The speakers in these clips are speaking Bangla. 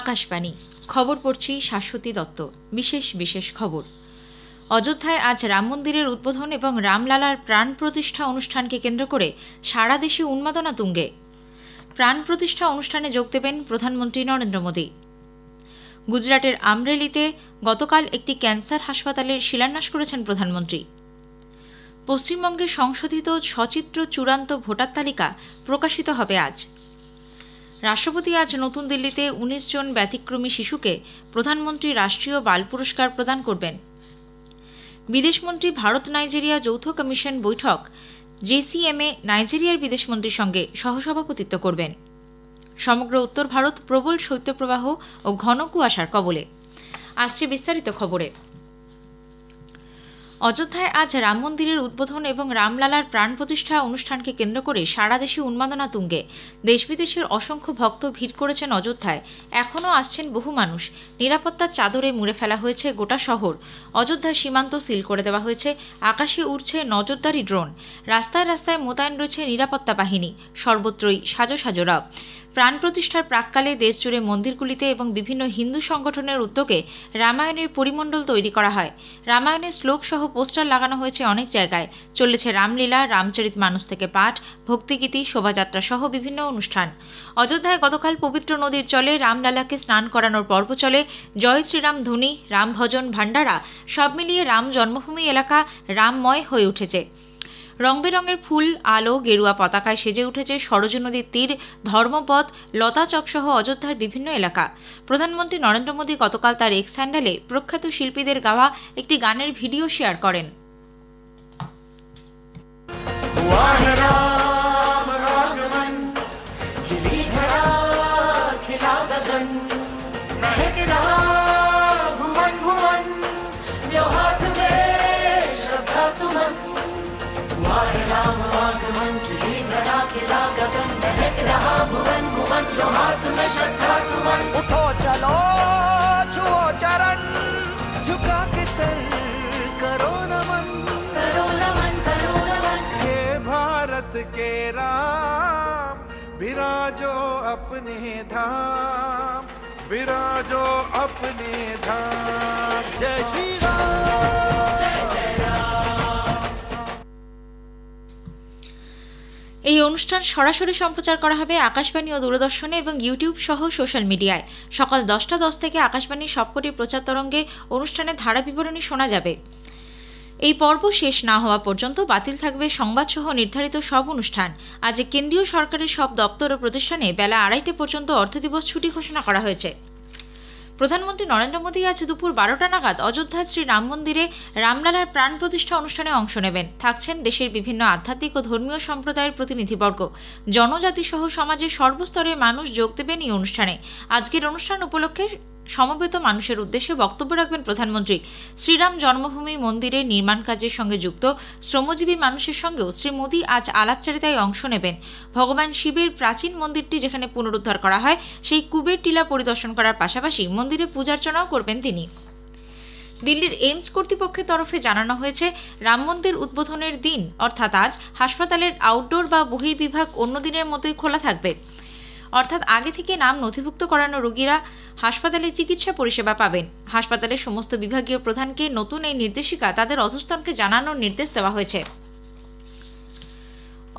আকাশবাণী খবর পড়ছি শাশ্বতী দত্ত। বিশেষ খবর। অযোধ্যায় আজ রাম মন্দিরের উদ্বোধন এবং রামলালার প্রাণ প্রতিষ্ঠা অনুষ্ঠানকে কেন্দ্র করে সারা দেশে উন্মাদনা তুঙ্গে। প্রাণ প্রতিষ্ঠা অনুষ্ঠানে যোগ দেবেন প্রধানমন্ত্রী নরেন্দ্র মোদী। গুজরাটের আমরেলিতে গতকাল একটি ক্যান্সার হাসপাতালের শিলান্যাস করেছেন প্রধানমন্ত্রী। পশ্চিমবঙ্গে সংশোধিত সচিত্র চূড়ান্ত ভোটার তালিকা প্রকাশিত হবে আজ। রাষ্ট্রপতি আজ নতুন দিল্লিতে ১৯ জন ব্যতিক্রমী শিশুকে প্রধানমন্ত্রী রাষ্ট্রীয় বাল পুরস্কার প্রদান করবেন। বিদেশমন্ত্রী ভারত নাইজেরিয়া যৌথ কমিশন বৈঠক জেসিএমএ নাইজেরিয়ার বিদেশমন্ত্রীর সঙ্গে সহসভাপতিত্ব করবেন। সমগ্র উত্তর ভারত প্রবল শৈত্যপ্রবাহ ও ঘন কুয়াশার কবলে। আসছে বিস্তারিত খবরে। অযোধ্যায় আজ রাম মন্দিরের উদ্বোধন এবং রামলালার প্রাণ প্রতিষ্ঠা অনুষ্ঠানকে কেন্দ্র করে সারা দেশে উন্মাদনা তুঙ্গে। দেশ বিদেশের অসংখ্য ভক্ত ভিড় করেছেন অযোধ্যায়। এখনও আসছেন বহু মানুষ। নিরাপত্তার চাদরে মুড়ে ফেলা হয়েছে গোটা শহর। অযোধ্যার সীমান্ত সিল করে দেওয়া হয়েছে। আকাশে উড়ছে নজরদারি ড্রোন। রাস্তায় রাস্তায় মোতায়েন রয়েছে নিরাপত্তা বাহিনী। সর্বত্রই সাজো সাজো রব। প্রাণ প্রতিষ্ঠার প্রাক্কালে দেশজুড়ে মন্দিরগুলিতে এবং বিভিন্ন হিন্দু সংগঠনের উদ্যোগে রামায়ণের পরিমণ্ডল তৈরি করা হয়। রামায়ণের শ্লোক সহ পোস্টার লাগানো হয়েছে অনেক জায়গায়। চলেছে রামলীলা, রামচরিতমানস থেকে পাঠ, ভক্তিগীতি, শোভাযাত্রা সহ বিভিন্ন অনুষ্ঠান। অযোধ্যায় গতকাল পবিত্র নদীর জলে রামলালাকে স্নান করানোর পর্ব চলে। জয় শ্রীরাম ধ্বনি, রাম ভজন, ভান্ডারা সব মিলিয়ে রাম জন্মভূমি এলাকা রামময় হয়ে উঠেছে। রং বেরঙের ফুল, আলো, গেরুয়া পতাকায় সেজে উঠেছে সরজু নদীর তীর, ধর্মপথ, লতাচক সহ অযোধ্যার বিভিন্ন এলাকা। প্রধানমন্ত্রী নরেন্দ্র মোদী গতকাল তার এক্স হ্যান্ডেলে প্রখ্যাত শিল্পীদের গাওয়া একটি গানের ভিডিও শেয়ার করেন। उठो चलो छुओ चरण झुका के सर करो नमन हे भारत के राम विराजो अपने धाम विराजो अपने धाम। जय श्री এই অনুষ্ঠান সরাসরি সম্প্রচার করা হবে আকাশবাণী ও দূরদর্শনে এবং ইউটিউব সহ সোশ্যাল মিডিয়ায়। সকাল 10:10 থেকে আকাশবাণীর সবকটি প্রচার তরঙ্গে অনুষ্ঠানের ধারা বিবরণী শোনা যাবে। এই পর্ব শেষ না হওয়া পর্যন্ত বাতিল থাকবে সংবাদসহ নির্ধারিত সব অনুষ্ঠান। আজ কেন্দ্রীয় সরকারের সব দপ্তর ও প্রতিষ্ঠানে বেলা 2:30 পর্যন্ত অর্থদিবস ছুটি ঘোষণা করা হয়েছে। প্রধানমন্ত্রী নরেন্দ্র মোদী আজ দুপুর 12টা নাগাদ অযোধ্যার শ্রী রাম মন্দিরে রামলালার প্রাণ প্রতিষ্ঠা অনুষ্ঠানে অংশ নেবেন। থাকছেন দেশের বিভিন্ন আধ্যাত্মিক ও ধর্মীয় সম্প্রদায়ের প্রতিনিধিবর্গ। জনজাতি সহ সমাজের সর্বস্তরের মানুষ যোগ দেবেন এই অনুষ্ঠানে। আজকের অনুষ্ঠান উপলক্ষে সমবেত মানুষের উদ্দেশ্যে বক্তব্য রাখবেন প্রধানমন্ত্রী। শ্রীরাম জন্মভূমি মন্দিরের নির্মাণ কাজের সঙ্গে যুক্ত শ্রমজীবী মানুষের সঙ্গেও শ্রী মোদী আজ আলাপচারিতায় অংশ নেবেন। ভগবান শিবের প্রাচীন মন্দিরটি যেখানে পুনরুদ্ধার করা হয় সেই কুবের টিলা পরিদর্শন করার পাশাপাশি মন্দিরে পূজার্চনাও করবেন তিনি। দিল্লির এইমস কর্তৃপক্ষের তরফে জানানো হয়েছে, রাম মন্দির উদ্বোধনের দিন অর্থাৎ আজ হাসপাতালের আউটডোর বা বহির্বিভাগ অন্য দিনের মতোই খোলা থাকবে। অর্থাৎ আগে থেকে নাম নথিভুক্ত করানো রোগীরা হাসপাতালে চিকিৎসা পরিষেবা পাবেন। হাসপাতালের সমস্ত বিভাগীয় প্রধানকে নতুন এই নির্দেশিকা তাদের অধস্তনকে জানানোর নির্দেশ দেওয়া হয়েছে।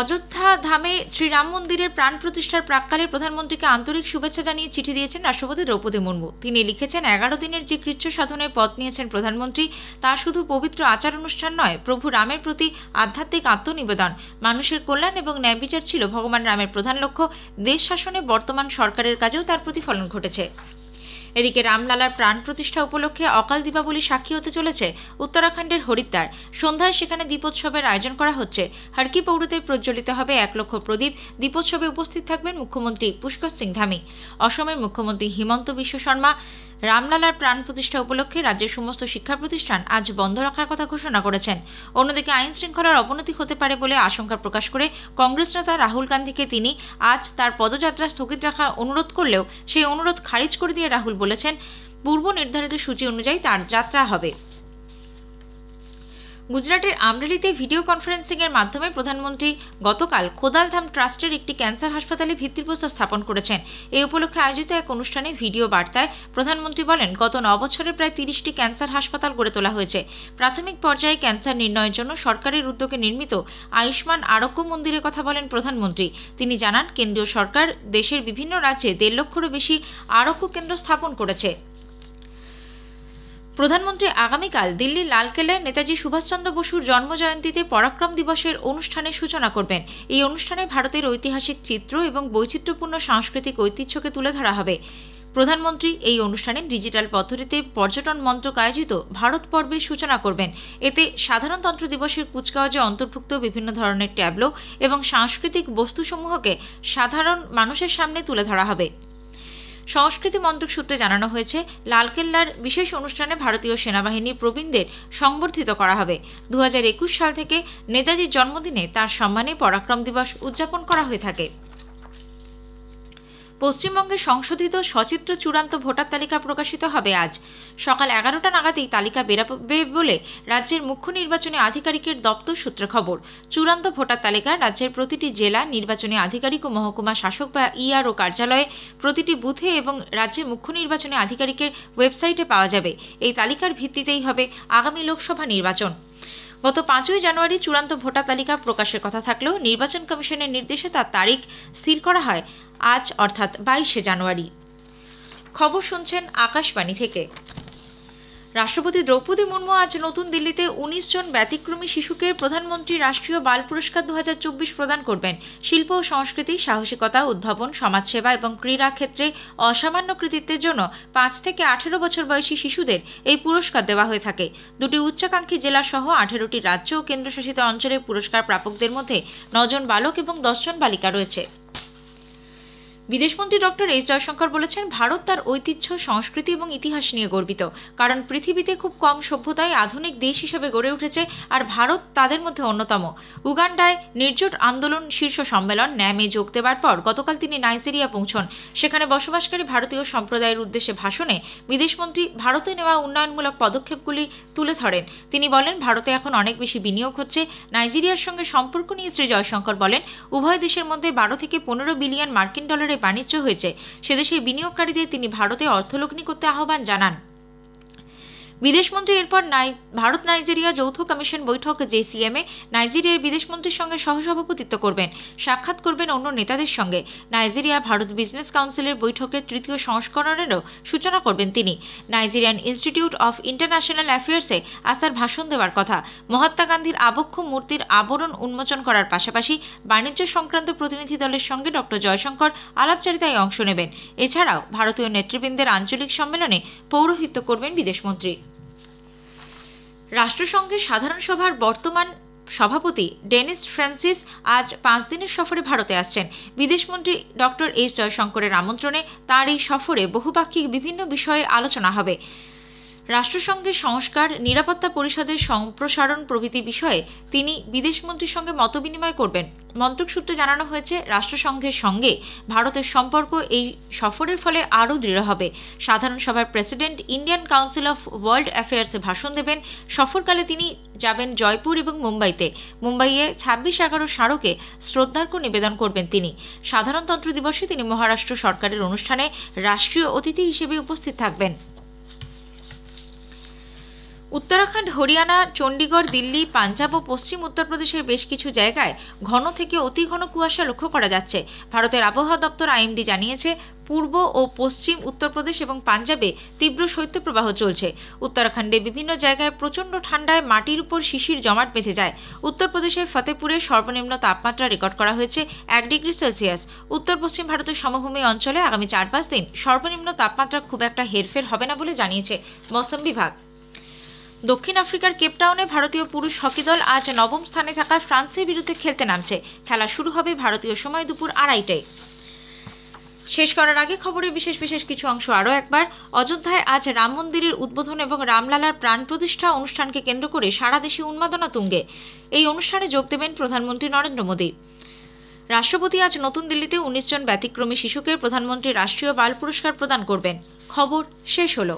অযোধ্যা ধামে শ্রীরাম মন্দিরের প্রাণ প্রতিষ্ঠার প্রাক্কালে প্রধানমন্ত্রীকে আন্তরিক শুভেচ্ছা জানিয়ে চিঠি দিয়েছেন রাষ্ট্রপতি দ্রৌপদী মুর্মু। তিনি লিখেছেন, 11 দিনের যে কৃচ্ছ সাধনের পথ নিয়েছেন প্রধানমন্ত্রী তা শুধু পবিত্র আচার অনুষ্ঠান নয়, প্রভু রামের প্রতি আধ্যাত্মিক আত্মনিবেদন। মানুষের কল্যাণ এবং ন্যায় বিচার ছিল ভগবান রামের প্রধান লক্ষ্য। দেশ শাসনে বর্তমান সরকারের কাজেও তার প্রতিফলন ঘটেছে। এদিকে রামলালার প্রাণ প্রতিষ্ঠা উপলক্ষে অকাল দীপাবলি সাক্ষী হতে চলেছে উত্তরাখণ্ডের হরিদ্বার। সন্ধ্যায় সেখানে দীপোৎসবের আয়োজন করা হচ্ছে। হরকি পৌরতে প্রজ্বলিত হবে 1 লক্ষ প্রদীপ। দীপোৎসবে উপস্থিত থাকবেন মুখ্যমন্ত্রী পুষ্কর সিং ধামি। অসমের মুখ্যমন্ত্রী হিমন্ত বিশ্ব শর্মা রামলালার প্রাণ প্রতিষ্ঠা উপলক্ষে রাজ্যের সমস্ত শিক্ষা প্রতিষ্ঠান আজ বন্ধ রাখার কথা ঘোষণা করেছেন। অন্যদিকে আইন শৃঙ্খলার অবনতি হতে পারে বলে আশঙ্কা প্রকাশ করে কংগ্রেস নেতা রাহুল গান্ধীকে তিনি আজ তার পদযাত্রা স্থগিত রাখার অনুরোধ করলেও সেই অনুরোধ খারিজ করে দিয়ে রাহুল বলেছেন, পূর্ব নির্ধারিত সূচি অনুযায়ী তার যাত্রা হবে। গুজরাটের আমরেলিতে ভিডিও কনফারেন্সিংয়ের মাধ্যমে প্রধানমন্ত্রী গতকাল খোদালধাম ট্রাস্টের একটি ক্যান্সার হাসপাতালে ভিত্তিপ্রস্তর স্থাপন করেছেন। এই উপলক্ষে আয়োজিত এক অনুষ্ঠানে ভিডিও বার্তায় প্রধানমন্ত্রী বলেন, গত 9 বছরে প্রায় 30টি ক্যান্সার হাসপাতাল গড়ে তোলা হয়েছে। প্রাথমিক পর্যায়ে ক্যান্সার নির্ণয়ের জন্য সরকারের উদ্যোগে নির্মিত আয়ুষ্মান আরোগ্য মন্দিরের কথা বলেন প্রধানমন্ত্রী। তিনি জানান, কেন্দ্রীয় সরকার দেশের বিভিন্ন রাজ্যে 1.5 লক্ষেরও বেশি আরোগ্য কেন্দ্র স্থাপন করেছে। প্রধানমন্ত্রী আগামীকাল দিল্লির লালকেল্লায় নেতাজি সুভাষচন্দ্র বসুর জন্মজয়ন্তীতে পরাক্রম দিবসের অনুষ্ঠানের সূচনা করবেন। এই অনুষ্ঠানে ভারতের ঐতিহাসিক চিত্র এবং বৈচিত্র্যপূর্ণ সাংস্কৃতিক ঐতিহ্যকে তুলে ধরা হবে। প্রধানমন্ত্রী এই অনুষ্ঠানে ডিজিটাল পদ্ধতিতে পর্যটন মন্ত্রক আয়োজিত ভারত পর্বের সূচনা করবেন। এতে সাধারণতন্ত্র দিবসের কুচকাওয়াজে অন্তর্ভুক্ত বিভিন্ন ধরনের ট্যাবলো এবং সাংস্কৃতিক বস্তুসমূহকে সাধারণ মানুষের সামনে তুলে ধরা হবে। সংস্কৃতি মন্ত্রক সূত্রে জানানো হয়েছে, লালকেল্লার বিশেষ অনুষ্ঠানে ভারতীয় সেনাবাহিনীর প্রবীণদের সংবর্ধিত করা হবে। 2021 সাল থেকে নেতাজির জন্মদিনে তার সম্মানে পরাক্রম দিবস উদযাপন করা হয়ে থাকে। পশ্চিমবঙ্গে সংশোধিত সচিত্র চূড়ান্ত ভোটার তালিকা প্রকাশিত হবে আজ সকাল 11টা নাগাদই তালিকা বেরোবে বলে রাজ্যের মুখ্য নির্বাচনী আধিকারিকের দপ্তর সূত্রে খবর। চূড়ান্ত ভোটার তালিকা রাজ্যের প্রতিটি জেলা নির্বাচনী আধিকারিক ও মহকুমা শাসক বা ইআরও কার্যালয়ে, প্রতিটি বুথে এবং রাজ্যের মুখ্য নির্বাচনী আধিকারিকের ওয়েবসাইটে পাওয়া যাবে। এই তালিকার ভিত্তিতেই হবে আগামী লোকসভা নির্বাচন। গত 5ই জানুয়ারি চূড়ান্ত ভোটার তালিকা প্রকাশের কথা থাকলেও নির্বাচন কমিশনের নির্দেশে তার তারিখ স্থির করা হয় আজ অর্থাৎ 22শে জানুয়ারি। খবর শুনছেন আকাশবাণী থেকে। রাষ্ট্রপতি দ্রৌপদী মুর্মু আজ নতুন দিল্লিতে 19 জন ব্যতিক্রমী শিশুকে প্রধানমন্ত্রী রাষ্ট্রীয় বাল পুরস্কার 2024 প্রদান করবেন। শিল্প ও সংস্কৃতি, সাহসিকতা, উদ্ভাবন, সমাজসেবা এবং ক্রীড়া ক্ষেত্রে অসামান্য কৃতিত্বের জন্য 5 থেকে 18 বছর বয়সী শিশুদের এই পুরস্কার দেওয়া হয়ে থাকে। দুটি উচ্চাকাঙ্ক্ষী জেলা সহ 18টি রাজ্য ও কেন্দ্রশাসিত অঞ্চলের পুরস্কার প্রাপকদের মধ্যে 9 জন বালক এবং 10 জন বালিকা রয়েছে। বিদেশমন্ত্রী ডক্টর এস জয়শঙ্কর বলেছেন, ভারত তার ঐতিহ্য, সংস্কৃতি এবং ইতিহাস নিয়ে গর্বিত। কারণ পৃথিবীতে খুব কম সভ্যতায় আধুনিক দেশ হিসেবে গড়ে উঠেছে, আর ভারত তাদের মধ্যে অন্যতম। উগান্ডায় নির্জোট আন্দোলন শীর্ষ সম্মেলন ন্যামে যোগ দেওয়ার পর গতকাল তিনি নাইজেরিয়া পৌঁছন। সেখানে বসবাসকারী ভারতীয় সম্প্রদায়ের উদ্দেশ্যে ভাষণে বিদেশমন্ত্রী ভারতে নেওয়া উন্নয়নমূলক পদক্ষেপগুলি তুলে ধরেন। তিনি বলেন, ভারতে এখন অনেক বেশি বিনিয়োগ হচ্ছে। নাইজেরিয়ার সঙ্গে সম্পর্ক নিয়ে শ্রী জয়শঙ্কর বলেন, উভয় দেশের মধ্যে 12 থেকে 15 বিলিয়ন মার্কিন ডলারের বাণিজ্য হয়েছে। সেদেশের বিনিয়োগকারীদের তিনি ভারতে অর্থলগ্নি করতে আহ্বান জানান। বিদেশমন্ত্রী এরপর ভারত নাইজেরিয়া যৌথ কমিশন বৈঠক জেসিএমে নাইজেরিয়ার বিদেশমন্ত্রীর সঙ্গে সহসভাপতিত্ব করবেন, সাক্ষাৎ করবেন অন্য নেতাদের সঙ্গে। নাইজেরিয়া ভারত বিজনেস কাউন্সিলের বৈঠকের 3য় সংস্করণেরও সূচনা করবেন তিনি। নাইজেরিয়ান ইনস্টিটিউট অফ ইন্টারন্যাশনাল অ্যাফেয়ার্সে আজ তার ভাষণ দেওয়ার কথা। মহাত্মা গান্ধীর আবক্ষ মূর্তির আবরণ উন্মোচন করার পাশাপাশি বাণিজ্য সংক্রান্ত প্রতিনিধি দলের সঙ্গে ডক্টর জয়শঙ্কর আলাপচারিতায় অংশ নেবেন। এছাড়াও ভারতীয় নেতৃবৃন্দের আঞ্চলিক সম্মেলনে পৌরোহিত্য করবেন বিদেশমন্ত্রী। রাষ্ট্রসংঘের সাধারণ সভার বর্তমান সভাপতি ডেনিস ফ্রান্সিস আজ 5 দিনের সফরে ভারতে আসছেন। বিদেশমন্ত্রী ডক্টর এস জয়শঙ্করের আমন্ত্রণে তাঁর এই সফরে বহুপাক্ষিক বিভিন্ন বিষয়ে আলোচনা হবে। রাষ্ট্রসংঘের সংস্কার, নিরাপত্তা পরিষদের সম্প্রসারণ প্রভৃতি বিষয়ে তিনি বিদেশমন্ত্রীর সঙ্গে মতবিনিময় করবেন। মন্ত্রক সূত্রে জানানো হয়েছে, রাষ্ট্রসংঘের সঙ্গে ভারতের সম্পর্ক এই সফরের ফলে আরও দৃঢ় হবে। সাধারণ সভার president Indian council of world অ্যাফেয়ার্সে ভাষণ দেবেন। সফরকালে তিনি যাবেন জয়পুর এবং মুম্বাইতে। মুম্বাইয়ে 26/11 স্মারকে শ্রদ্ধার্ঘ্য নিবেদন করবেন তিনি। সাধারণতন্ত্র দিবসে তিনি মহারাষ্ট্র সরকারের অনুষ্ঠানে রাষ্ট্রীয় অতিথি হিসেবে উপস্থিত থাকবেন। উত্তরাখণ্ড, হরিয়ানা, চণ্ডীগড়, দিল্লি, পাঞ্জাব ও পশ্চিম উত্তরপ্রদেশের বেশ কিছু জায়গায় ঘন থেকে অতি ঘন কুয়াশা লক্ষ্য করা যাচ্ছে। ভারতের আবহাওয়া দপ্তর আইএমডি জানিয়েছে, পূর্ব ও পশ্চিম উত্তরপ্রদেশ এবং পাঞ্জাবে তীব্র শৈত্যপ্রবাহ চলছে। উত্তরাখণ্ডে বিভিন্ন জায়গায় প্রচণ্ড ঠান্ডায় মাটির উপর শিশির জমাট বেঁধে যায়। উত্তরপ্রদেশের ফতেপুরে সর্বনিম্ন তাপমাত্রা রেকর্ড করা হয়েছে 1 ডিগ্রি সেলসিয়াস। উত্তর পশ্চিম ভারতের সমভূমি অঞ্চলে আগামী 4-5 দিন সর্বনিম্ন তাপমাত্রা খুব একটা হেরফের হবে না বলে জানিয়েছে মৌসুম বিভাগ। দক্ষিণ আফ্রিকার কেপটাউনে ভারতীয় পুরুষ হকি দল আজ 9ম স্থানে থাকা ফ্রান্সের বিরুদ্ধে খেলতে নামছে। খেলা শুরু হবে ভারতীয় সময় দুপুর 2:30টায়। শেষ করার আগে খবরের বিশেষ কিছু অংশ আরও একবার। অযোধ্যায় আজ রাম মন্দিরের উদ্বোধন এবং রামলালার প্রাণ প্রতিষ্ঠা অনুষ্ঠানকে কেন্দ্র করে সারা দেশে উন্মাদনা তুঙ্গে। এই অনুষ্ঠানে যোগ দেবেন প্রধানমন্ত্রী নরেন্দ্র মোদী। রাষ্ট্রপতি আজ নতুন দিল্লিতে 19 জন ব্যতিক্রমী শিশুকে প্রধানমন্ত্রী রাষ্ট্রীয় বাল পুরস্কার প্রদান করবেন। খবর শেষ হলো।